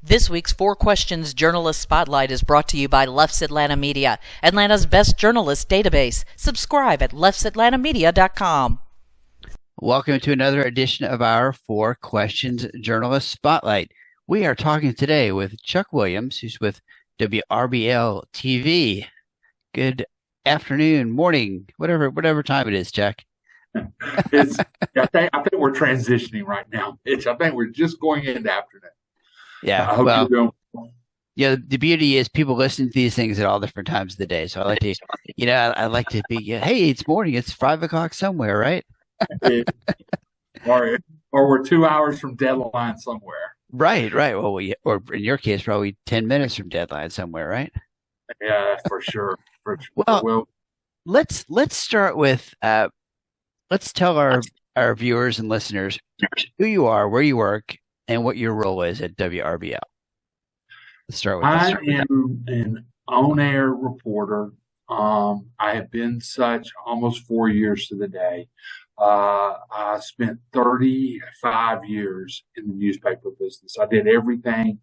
This week's Four Questions Journalist Spotlight is brought to you by Leff's Atlanta Media, Atlanta's best journalist database. Subscribe at leffsatlantamedia.com. Welcome to another edition of our Four Questions Journalist Spotlight. We are talking today with Chuck Williams, who's with WRBL TV. Good afternoon, morning, whatever time it is, Chuck. I think we're transitioning right now, Mitch. I think we're just going into afternoon. Yeah, I hope you're doing well. Yeah, the beauty is people listen to these things at all different times of the day. So I like to, I like to be, hey, it's morning, it's 5 o'clock somewhere, right? Or we're 2 hours from deadline somewhere. Right. Well, or in your case, probably 10 minutes from deadline somewhere, right? Yeah, for sure. Well, let's start with, let's tell our viewers and listeners who you are, where you work, and what your role is at WRBL. Let's start with I am an on-air reporter. I have been such almost 4 years to the day. I spent 35 years in the newspaper business. I did everything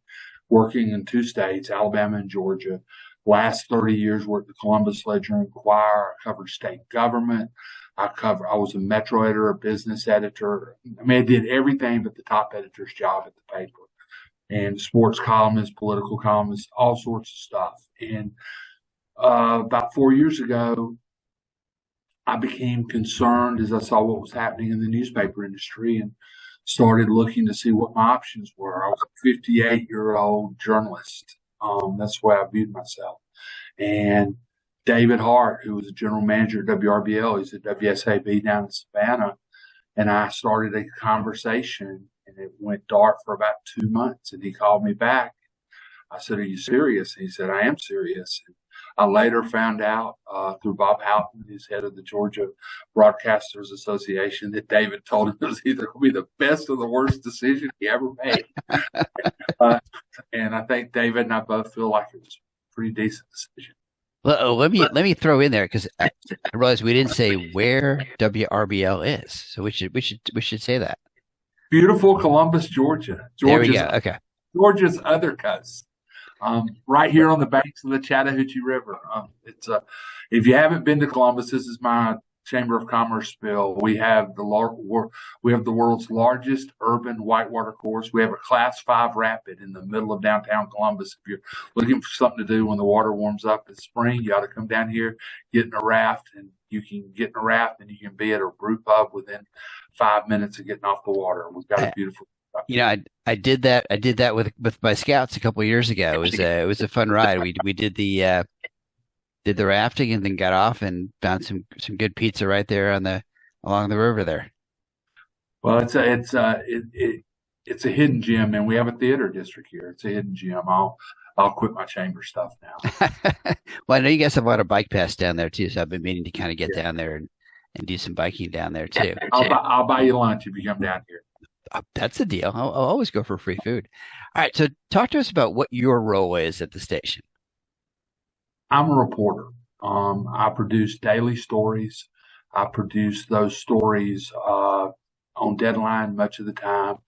working in 2 states, Alabama and Georgia. Last 30 years worked the Columbus Ledger-Enquirer. I covered state government. I was a metro editor, a business editor. I mean, I did everything but the top editor's job at the paper. And sports columnist, political columnist, all sorts of stuff. And about 4 years ago, I became concerned as I saw what was happening in the newspaper industry and started looking to see what my options were. I was a 58-year-old journalist. That's the way I viewed myself. And David Hart, who was the general manager at WRBL, he's at WSAB down in Savannah, and I started a conversation, and it went dark for about 2 months. And he called me back. I said, "Are you serious?" And he said, "I am serious." And I later found out through Bob Houghton, who's head of the Georgia Broadcasters Association, that David told him it was either going to be the best or the worst decision he ever made. And I think David and I both feel like it was a pretty decent decision. Well, let me throw in there because I realized we didn't say where WRBL is, so we should say that. Beautiful Columbus, Georgia. There we go. Okay. Georgia's other coast. Right here on the banks of the Chattahoochee River. If you haven't been to Columbus, this is my Chamber of Commerce spill. We have the world's largest urban whitewater course. We have a Class 5 rapid in the middle of downtown Columbus. If you're looking for something to do when the water warms up in spring, you ought to come down here, get in a raft, and you can get in a raft and you can be at a brew pub within 5 minutes of getting off the water. We've got a beautiful. I did that with my scouts a couple of years ago. It was a fun ride. We did the rafting and then got off and found some good pizza right there along the river there. Well, it's a hidden gem, and we have a theater district here. It's a hidden gem. I'll quit my chamber stuff now. Well, I know you guys have a lot of bike paths down there too, so I've been meaning to kind of get down there and do some biking down there too. I'll buy you lunch if you come down here. That's a deal. I'll always go for free food. All right, so talk to us about what your role is at the station. I'm a reporter. I produce daily stories. I produce those stories on deadline much of the time.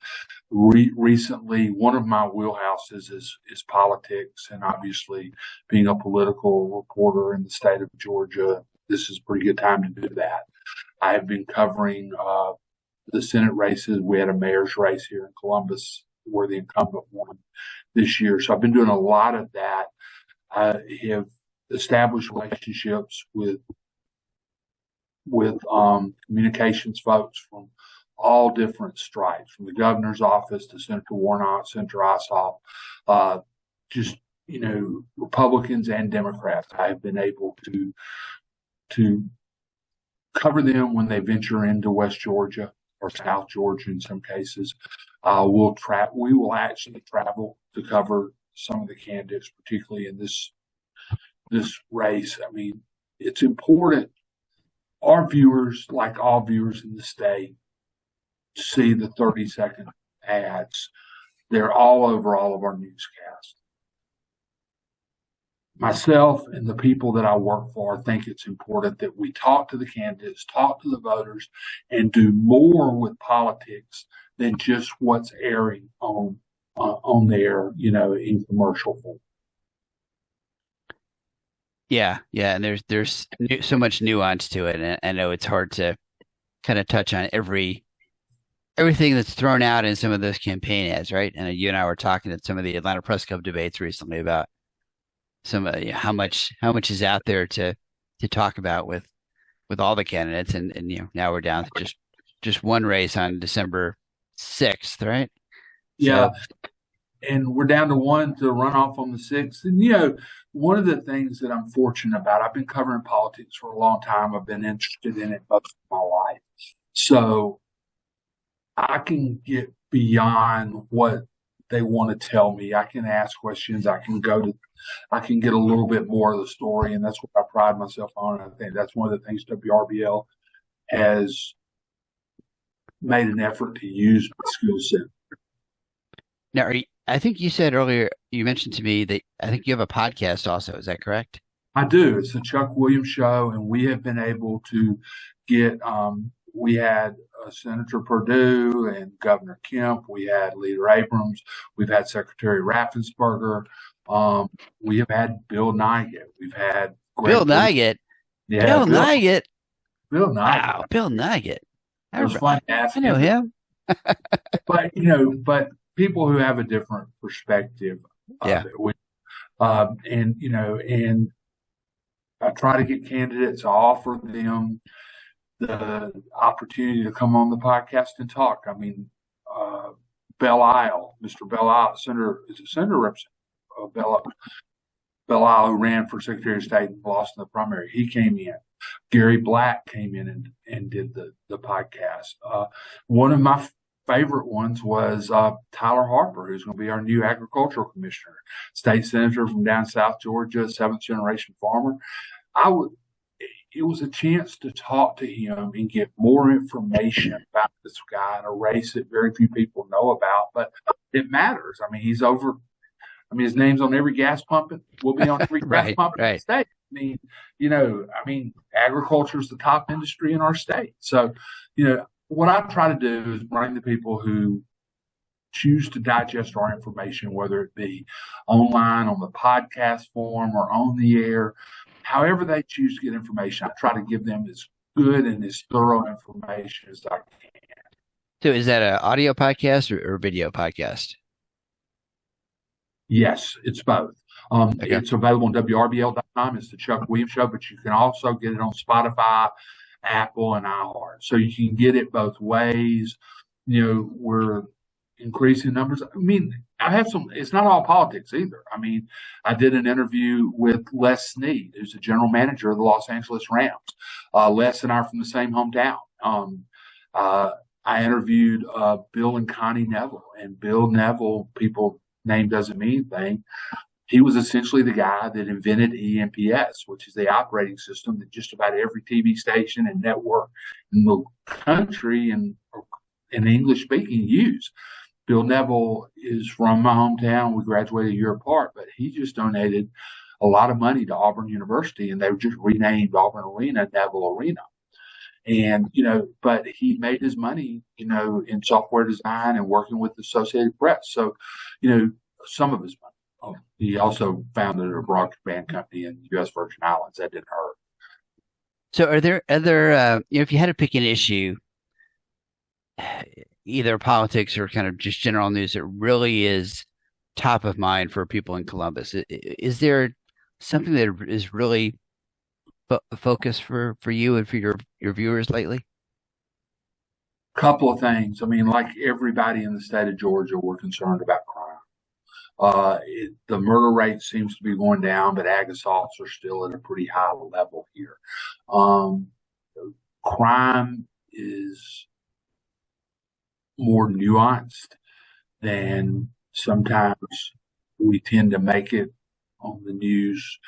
Recently, one of my wheelhouses is politics, and obviously being a political reporter in the state of Georgia, this is a pretty good time to do that. I have been covering the Senate races. We had a mayor's race here in Columbus where the incumbent won this year. So I've been doing a lot of that. I have established relationships with communications folks from all different stripes, from the governor's office to Senator Warnock, Senator Ossoff, Republicans and Democrats. I have been able to cover them when they venture into West Georgia or South Georgia in some cases. We will actually travel to cover some of the candidates, particularly in this race. I mean, it's important. Our viewers, like all viewers in the state, see the 30-second ads. They're all over all of our newscasts. Myself and the people that I work for think it's important that we talk to the candidates, talk to the voters, and do more with politics than just what's airing on on there, in commercial form. Yeah, and there's so much nuance to it, and I know it's hard to kind of touch on everything that's thrown out in some of those campaign ads, right? And you and I were talking at some of the Atlanta Press Club debates recently about some how much is out there to talk about with all the candidates, and now we're down to just one race on December 6th, right? Yeah. And we're down to one to run off on the 6th. And, one of the things that I'm fortunate about, I've been covering politics for a long time. I've been interested in it most of my life. So I can get beyond what they want to tell me. I can ask questions. I can get a little bit more of the story. And that's what I pride myself on. I think that's one of the things WRBL has made an effort to use my skill set. Now, I think you said earlier, you mentioned to me that I think you have a podcast also. Is that correct? I do. It's the Chuck Williams Show, and we have been able to get, we had Senator Perdue and Governor Kemp. We had Leader Abrams. We've had Secretary Raffensperger. We have had Bill Nigut. We've had Bill Nigut. Yeah, Bill Nigut. Bill Nigut. Wow, Bill Nigut. It was fun to ask I know him. But people who have a different perspective of it. And I try to get candidates, I offer them the opportunity to come on the podcast and talk. I mean, Belle Isle, Mr. Belle Isle, Senator Representative Belle Isle, who ran for Secretary of State and lost in the primary, he came in. Gary Black came in and did the podcast. One of my favorite ones was Tyler Harper, who's going to be our new agricultural commissioner, state senator from down South Georgia, 7th generation farmer. It was a chance to talk to him and get more information about this guy in a race that very few people know about, but it matters. I mean, his name's on every gas pump. We'll be on every gas pump in the state. I mean, agriculture is the top industry in our state. So, what I try to do is bring the people who choose to digest our information, whether it be online, on the podcast form, or on the air, however they choose to get information. I try to give them as good and as thorough information as I can. So is that an audio podcast or video podcast? Yes, it's both. Okay. It's available on WRBL.com. It's the Chuck Williams Show, but you can also get it on Spotify, Apple, and iHeart. So you can get it both ways. We're increasing numbers. I mean, it's not all politics either. I mean, I did an interview with Les Snead, who's the general manager of the Los Angeles Rams. Les and I are from the same hometown. I interviewed Bill and Connie Neville, and Bill Neville, name doesn't mean anything. He was essentially the guy that invented EMPS, which is the operating system that just about every TV station and network in the country and English speaking use. Bill Neville is from my hometown. We graduated a year apart, but he just donated a lot of money to Auburn University, and they just renamed Auburn Arena Neville Arena. And, but he made his money, in software design and working with the Associated Press. So, some of his money. He also founded a broadband company in the U.S. Virgin Islands. That didn't hurt. So are there other, if you had to pick an issue, either politics or kind of just general news that really is top of mind for people in Columbus, is there something that is really a focus for you and for your viewers lately? Couple of things. I mean, like everybody in the state of Georgia, we're concerned about crime. The murder rate seems to be going down, but ag assaults are still at a pretty high level here. Crime is more nuanced than sometimes we tend to make it on the news.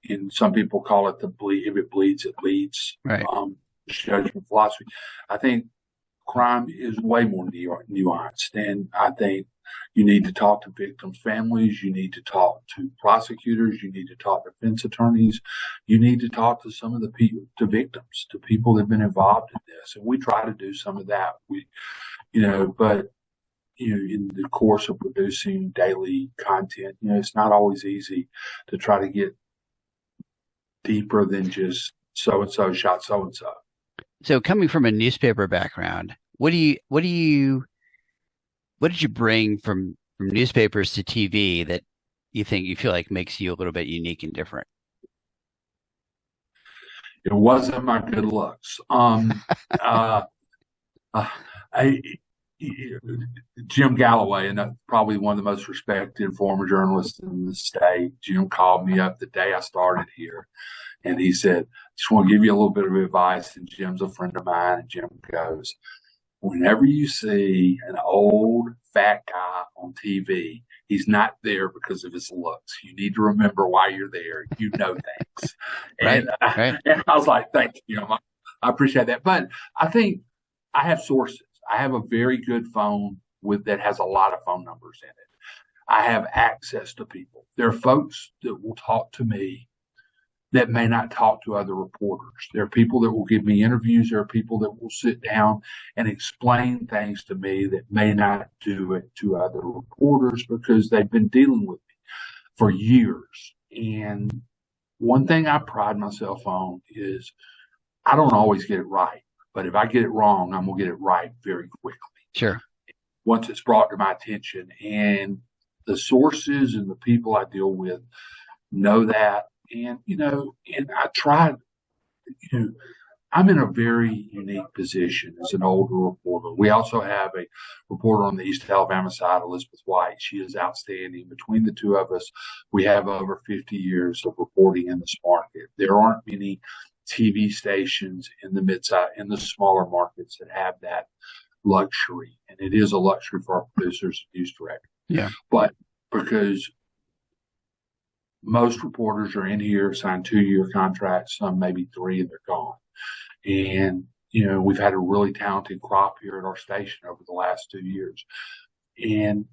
And some people call it if it bleeds, it leads. Right. Judgment philosophy. I think crime is way more nuanced, and I think you need to talk to victims' families. You need to talk to prosecutors. You need to talk to defense attorneys. You need to talk to some of the victims, to people that have been involved in this. And we try to do some of that. But in the course of producing daily content, it's not always easy to try to get deeper than just so-and-so shot so-and-so. So coming from a newspaper background, what did you bring from newspapers to TV that you feel like makes you a little bit unique and different? It wasn't my good looks. Jim Galloway, and probably one of the most respected former journalists in the state, Jim called me up the day I started here, and he said, "Just want to give you a little bit of advice." And Jim's a friend of mine, and Jim goes, "Whenever you see an old fat guy on TV, he's not there because of his looks. You need to remember why you're there. You know things." Right, and I was like, "Thank you. I appreciate that." But I think I have sources. I have a very good phone that has a lot of phone numbers in it. I have access to people. There are folks that will talk to me that may not talk to other reporters. There are people that will give me interviews. There are people that will sit down and explain things to me that may not do it to other reporters because they've been dealing with me for years. And one thing I pride myself on is I don't always get it right, but if I get it wrong, I'm going to get it right very quickly. Sure. Once it's brought to my attention, and the sources and the people I deal with know that. And, and I tried, I'm in a very unique position as an older reporter. We also have a reporter on the East Alabama side, Elizabeth White. She is outstanding. Between the two of us, we have over 50 years of reporting in this market. There aren't many TV stations in the smaller markets that have that luxury. And it is a luxury for our producers and news directors. Yeah. But because most reporters are in here, sign 2-year contracts, some maybe 3, and they're gone. And, we've had a really talented crop here at our station over the last 2 years. And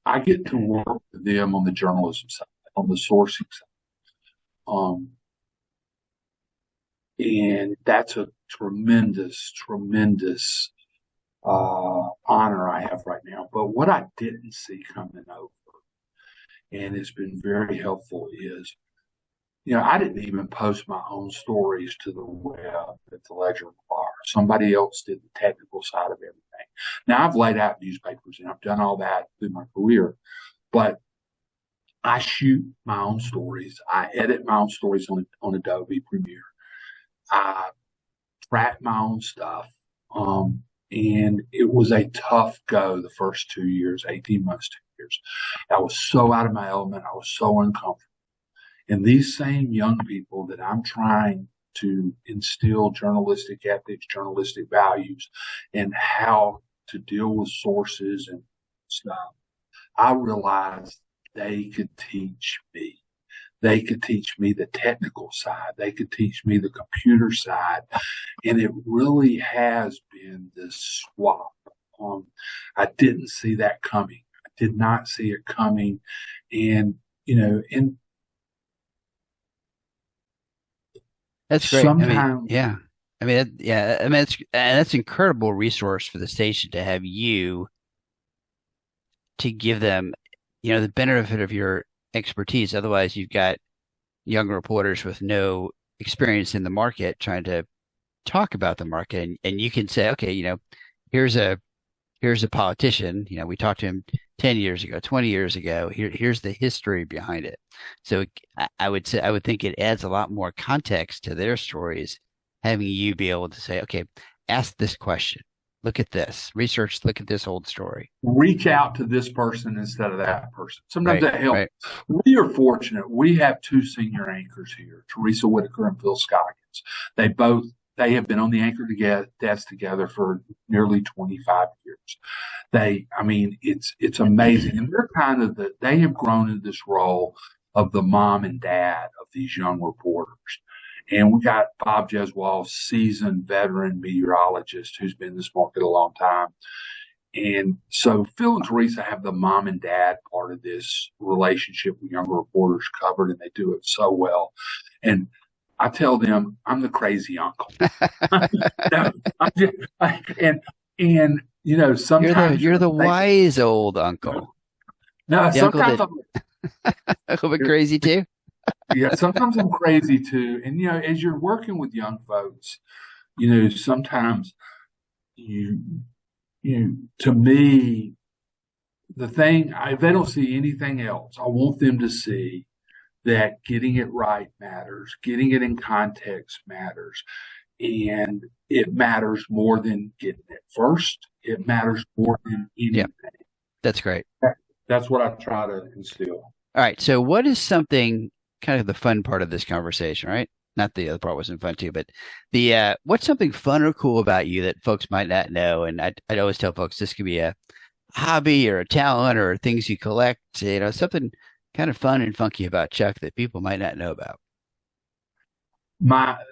I get to work with them on the journalism side, on the sourcing side. And that's a tremendous, tremendous honor I have right now. But what I didn't see coming over, and it's been very helpful, is, I didn't even post my own stories to the web that the Ledger requires. Somebody else did the technical side of everything. Now, I've laid out newspapers, and I've done all that through my career, but I shoot my own stories. I edit my own stories on Adobe Premiere. I track my own stuff. And it was a tough go the first 2 years, 18 months, 2 years. I was so out of my element. I was so uncomfortable. And these same young people that I'm trying to instill journalistic ethics, journalistic values, and how to deal with sources and stuff, I realized they could teach me. They could teach me the technical side. They could teach me the computer side. And it really has been this swap. I didn't see that coming. I did not see it coming. And, and that's great. Sometimes, that's an incredible resource for the station to have you to give them, the benefit of your expertise. Otherwise, you've got young reporters with no experience in the market trying to talk about the market, and you can say, okay, here's a politician. We talked to him 10 years ago, 20 years ago. Here's the history behind it. So I would think it adds a lot more context to their stories, having you be able to say, okay, ask this question. Look at this research. Look at this old story. Reach out to this person instead of that person. Sometimes that helps. Right. We are fortunate. We have 2 senior anchors here, Teresa Whitaker and Phil Scoggins. They have been on the anchor desk together for nearly 25 years. It's amazing. And they're they have grown into this role of the mom and dad of these young reporters. And we got Bob Jeswal, seasoned veteran meteorologist who's been in this market a long time. And so Phil and Teresa have the mom and dad part of this relationship with younger reporters covered, and they do it so well. And I tell them I'm the crazy uncle. No, Sometimes You're the wise old uncle. No, The uncle sometimes that a little bit crazy too. yeah, sometimes I'm crazy too. And as you're working with young folks, sometimes you to me, the thing, if they don't see anything else, I want them to see that getting it right matters, getting it in context matters, and it matters more than getting it first. It matters more than anything. Yeah, that's great. That's what I try to instill. All right. So what is something kind of the fun part of this conversation, right? Not the other part wasn't fun too, but the what's something fun or cool about you that folks might not know? And I'd always tell folks this could be a hobby or a talent or things you collect, something kind of fun and funky about Chuck that people might not know about.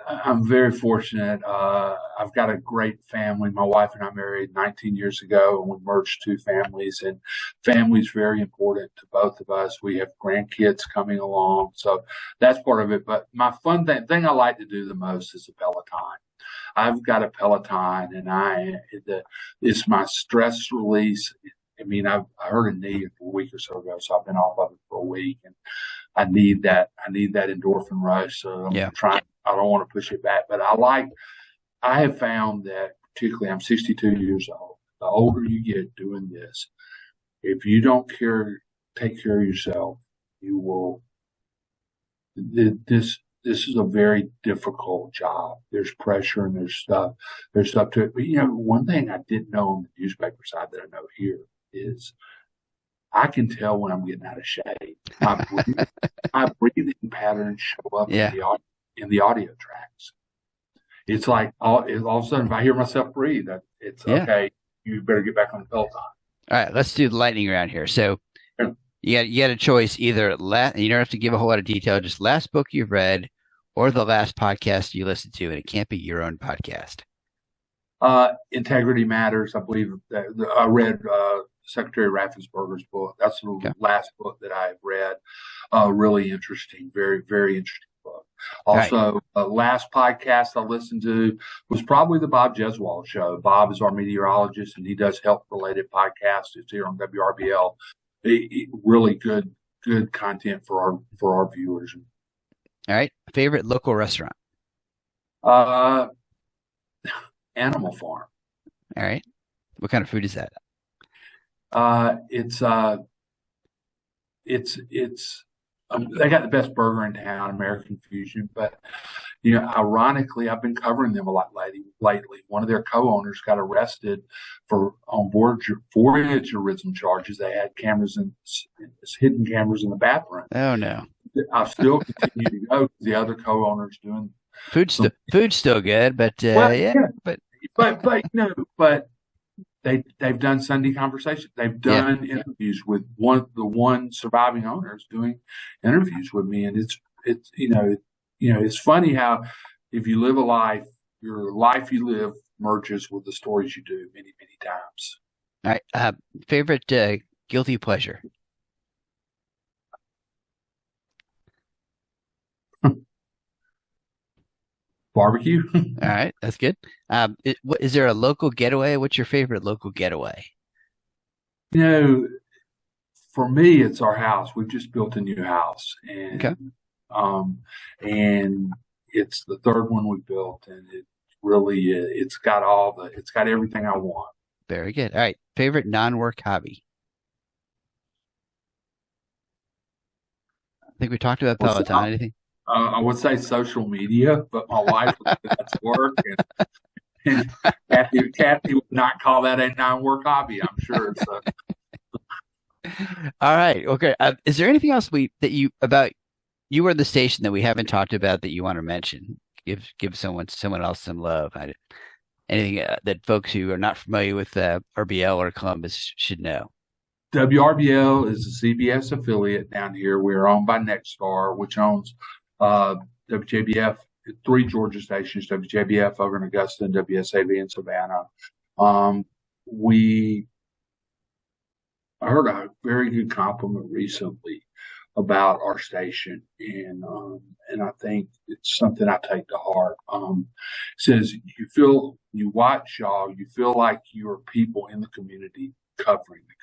I'm very fortunate. I've got a great family. My wife and I married 19 years ago, and we merged two families. And family's very important to both of us. We have grandkids coming along, so that's part of it. But my fun thing I like to do the most is the Peloton. I've got a Peloton, and it's my stress release. I mean, I hurt a knee a week or so ago, so I've been off of it for a week, and I need that endorphin rush. So I'm trying. I don't want to push it back, but I have found that particularly I'm 62 years old. The older you get doing this, if you don't take care of yourself, you will. This is a very difficult job. There's pressure and there's stuff to it. But one thing I didn't know on the newspaper side that I know here is I can tell when I'm getting out of shape. My breathing patterns show up in the audio tracks. It's like all of a sudden, if I hear myself breathe, it's okay. You better get back on the Peloton. All right, let's do the lightning round here. So you got a choice either. You don't have to give a whole lot of detail. Just last book you've read, or the last podcast you listened to, and it can't be your own podcast. Integrity Matters. I believe that I read Secretary Raffensperger's book. That's the last book that I have read. Really interesting, very, very interesting book. Also, last podcast I listened to was probably the Bob Jeswald show. Bob is our meteorologist, and he does health-related podcasts. It's here on WRBL. Really good content for our viewers. All right, favorite local restaurant? Animal Farm. All right, what kind of food is that? They got the best burger in town, American Fusion. But ironically, I've been covering them a lot lately. One of their co-owners got arrested for voyeurism charges. They had hidden cameras in the bathroom. Oh no! I still continue to go because the other co-owners doing food's still good, but but they've done Sunday Conversation. They've done interviews with the one surviving owners doing interviews with me, and it's funny how if you live a life, your life you live merges with the stories you do many times. All right, favorite guilty pleasure. Barbecue. All right, that's good. Is there a local getaway? What's your favorite local getaway? For me, it's our house. We've just built a new house, and and it's the third one we built, and it really it's got everything I want. Very good. All right, favorite non-work hobby. I think we talked about Peloton. Anything? I would say social media, but my wife would say that's work, and Kathy would not call that a non-work hobby, I'm sure. So. All right. Okay. Is there anything else you were the station that we haven't talked about that you want to mention? Give someone else some love. Anything that folks who are not familiar with RBL or Columbus should know? WRBL is a CBS affiliate down here. We're owned by Nexstar, which owns WJBF, 3 Georgia stations, WJBF over in Augusta and WSAV in Savannah. I heard a very good compliment recently about our station, and I think it's something I take to heart. Says you watch y'all, you feel like you're people in the community covering the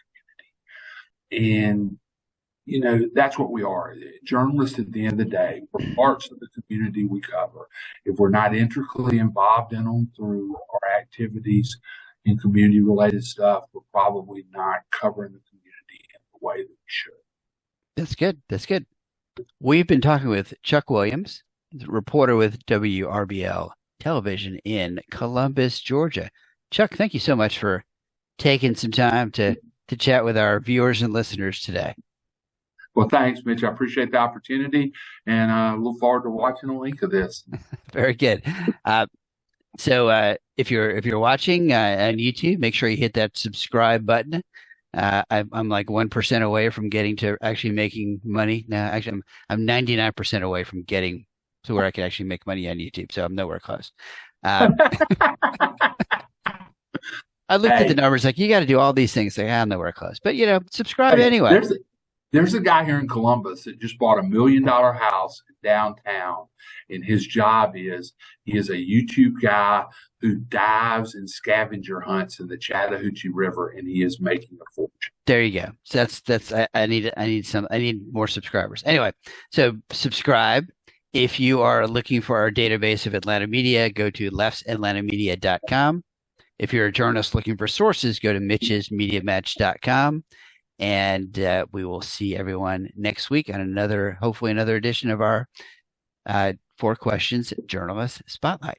community, and that's what we are. Journalists, at the end of the day, we're parts of the community we cover. If we're not intricately involved in them through our activities and community related stuff, we're probably not covering the community in the way that we should. That's good. That's good. We've been talking with Chuck Williams, reporter with WRBL Television in Columbus, Georgia. Chuck, thank you so much for taking some time to chat with our viewers and listeners today. Well, thanks, Mitch. I appreciate the opportunity, and I look forward to watching a link of this. Very good. So if you're watching on YouTube, make sure you hit that subscribe button. I'm like 1% away from getting to actually making money. Now, actually, I'm 99% away from getting to where I can actually make money on YouTube. So I'm nowhere close. I looked at the numbers, like, you got to do all these things. Like, I'm nowhere close. But, subscribe anyway. There's a guy here in Columbus that just bought $1 million house downtown, and his job is he is a YouTube guy who dives and scavenger hunts in the Chattahoochee River, and he is making a fortune. There you go. So that's I need more subscribers. Anyway, so subscribe. If you are looking for our database of Atlanta media, go to leffsatlanta.media.com. If you're a journalist looking for sources, go to mitchesmediamatch.com. And we will see everyone next week on hopefully another edition of our 4 Questions Journalist Spotlight.